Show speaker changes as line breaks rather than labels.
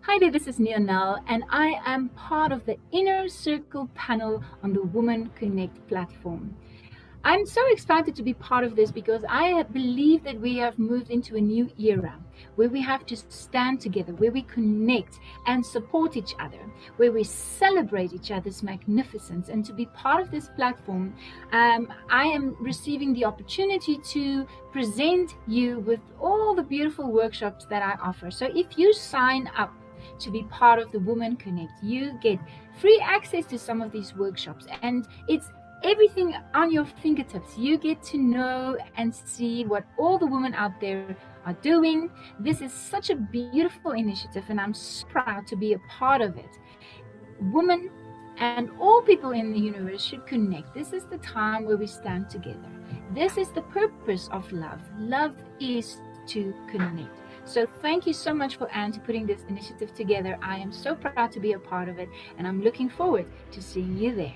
Hi there, this is Nianell, and I am part of the Inner Circle panel on the Women Connect platform. I'm so excited to be part of this because I believe that we have moved into a new era where we have to stand together, where we connect and support each other, where we celebrate each other's magnificence. And to be part of this platform, I am receiving the opportunity to present you with all the beautiful workshops that I offer. So if you sign up to be part of the Women Connect, you get free access to some of these workshops, and it's everything on your fingertips. You get to know and see what all the women out there are doing. This is such a beautiful initiative, and I'm so proud to be a part of it. Women and all people in the universe should connect. This is the time where we stand together. This is the purpose of love. Love is to connect. So thank you so much for Anne to putting this initiative together. I am so proud to be a part of it, and I'm looking forward to seeing you there.